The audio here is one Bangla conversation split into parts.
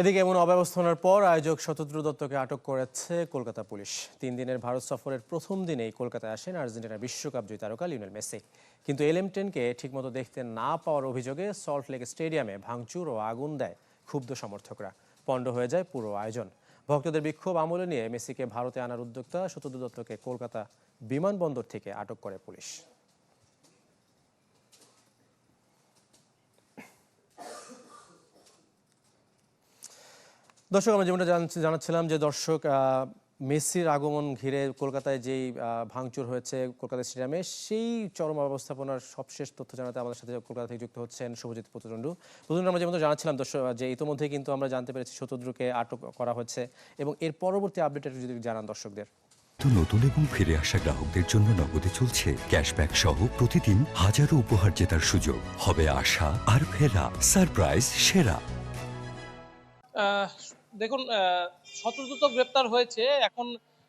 এদিকে এমন অব্যবস্থার পর আয়োজক শতদ্রু দত্তকে আটক করেছে কলকাতা পুলিশ। 3 দিনের ভারত সফরের প্রথম দিনেই কলকাতায় আসেন আর্জেন্টিনার বিশ্বকাপ জয়ী তারকা লিওনেল মেসি। কিন্তু LM10কে ঠিকমতো দেখতে না পাওয়ার অভিযোগে সল্ট লেক স্টেডিয়ামে ভাঙচুর ও আগুন দেয় ক্ষুব্ধ সমর্থকরা। পণ্ড হয়ে যায় পুরো আয়োজন। ভক্তদের বিক্ষোভ আমলে নিয়ে মেসিকে ভারতে আনার উদ্যোক্তা শতদ্রু দত্তকে কলকাতা বিমানবন্দর থেকে আটক করে পুলিশ। দর্শক, আমরা যেমনটা জানাচ্ছিলাম যে দর্শক মেসির আগমন ঘিরে কলকাতায় যেই ভাঙচুর হয়েছে কলকাতা স্টেডিয়ামে, সেই চরম অবস্থাপনার সবশেষ তথ্য জানাতে আমাদের সাথে কলকাতা থেকে যুক্ত হচ্ছেন শুভজিৎ পুততুন্ডু। আমরা যেমন জানাচ্ছিলাম দর্শক যে ইতিমধ্যে কিন্তু আমরা জানতে পেরেছি শতদ্রুকে আটক করা হচ্ছে, এবং এর পরবর্তী আপডেট যদি জানান দর্শকদের। নতুন এবং ফিরে আসা গ্রাহকদের জন্য নগদে চলছে ক্যাশব্যাক সহ প্রতিদিন হাজারো উপহার জেতার সুযোগ। হবে আশা আর ফেরা, সারপ্রাইজ সেরা। দেখুন, শতদ্রু তো গ্রেপ্তার হয়েছে। এখন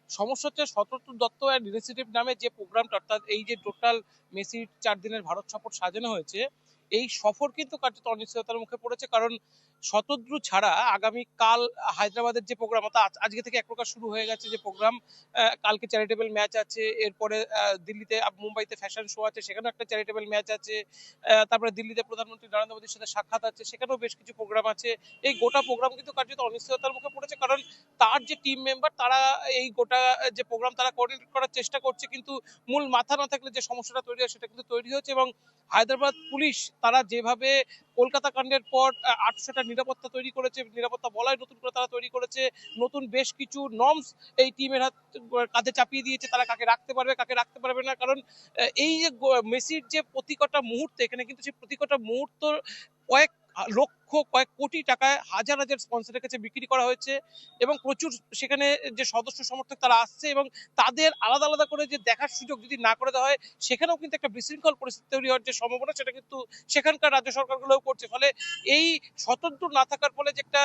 সমস্যা হচ্ছে শতদ্রু দত্ত অ্যান্ড ইনিশিয়েটিভ নামে যে প্রোগ্রামটা, অর্থাৎ এই যে টোটাল মেসির 4 দিনের ভারত সফর সাজানো হয়েছে, এই সফর কিন্তু কার্যত অনিশ্চয়তার মুখে পড়েছে। কারণ শতদ্রু ছাড়া আগামী কাল হায়দ্রাবাদের যে প্রোগ্রাম, অর্থাৎ আজকে থেকে এক প্রকার শুরু হয়ে গেছে যে প্রোগ্রাম, কালকে চ্যারিটেবল ম্যাচ আছে, এরপরে দিল্লিতে মুম্বাইতে ফ্যাশন শো আছে, সেখানেও একটা চ্যারিটেবল ম্যাচ আছে, তারপরে দিল্লিতে প্রধানমন্ত্রী নরেন্দ্র মোদীর সাথে সাক্ষাৎ আছে, সেখানেও বেশ কিছু প্রোগ্রাম আছে। এই গোটা প্রোগ্রাম কিন্তু কার্যত অনিশ্চয়তার মুখে পড়েছে। কারণ তার যে টিম মেম্বার, তারা এই গোটা যে প্রোগ্রাম তারা কোঅর্ডিনেট করার চেষ্টা করছে, কিন্তু মূল মাথা না থাকলে যে সমস্যাটা তৈরি হয় সেটা কিন্তু তৈরি হচ্ছে। এবং হায়দ্রাবাদ পুলিশ তারা যেভাবে কলকাতা কাণ্ডের পর 800টা নিরাপত্তা তৈরি করেছে, নিরাপত্তা বলয় নতুন করে তারা তৈরি করেছে, নতুন বেশ কিছু নর্মস এই টিমের কাঁধে চাপিয়ে দিয়েছে, তারা কাকে রাখতে পারবে কাকে রাখতে পারবে না। কারণ এই যে মেসির যে প্রতি কটা মুহূর্তে, এখানে কিন্তু সেই প্রতি কটা মুহূর্ত কয়েক লক্ষ কয়েক কোটি টাকায় হাজার হাজার স্পন্সরের কাছে বিক্রি করা হয়েছে, এবং প্রচুর সেখানে যে সদস্য সমর্থক তারা আসছে, এবং তাদের আলাদা আলাদা করে যে দেখার সুযোগ যদি না করে দেওয়া হয়, সেখানেও কিন্তু একটা বিশৃঙ্খল পরিস্থিতি তৈরি হওয়ার যে সম্ভাবনা, সেটা কিন্তু সেখানকার রাজ্য সরকারগুলোও করছে। ফলে এই স্বতন্ত্র না থাকার ফলে যে একটা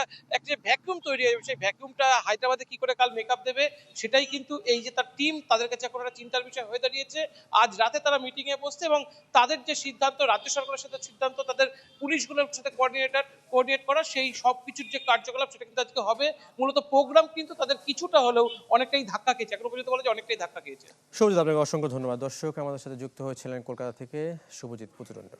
ভ্যাকুয়াম তৈরি হবে, সেই ভ্যাকুয়ামটা হায়দ্রাবাদে কি করে কাল মেকআপ দেবে, সেটাই কিন্তু এই যে তার টিম, তাদের কাছে এখন একটা চিন্তার বিষয় হয়ে দাঁড়িয়েছে। আজ রাতে তারা মিটিং এ বসছে, এবং তাদের যে সিদ্ধান্ত, রাজ্য সরকারের সাথে সিদ্ধান্ত, তাদের পুলিশগুলোর সাথে কোঅর্ডিনেট করা, সেই সব কিছুর যে কার্যকলাপ, সেটা কিন্তু আজকে হবে। মূলত প্রোগ্রাম কিন্তু তাদের কিছুটা হলেও অনেকটাই ধাক্কা খেয়েছে, এখনো পর্যন্ত বলা যায় অনেকটাই ধাক্কা খেয়েছে। শুভজিৎ, আপনাকে অসংখ্য ধন্যবাদ। দর্শক, আমাদের সাথে যুক্ত হয়েছিলেন কলকাতা থেকে শুভজিৎ পুততুন্ডু।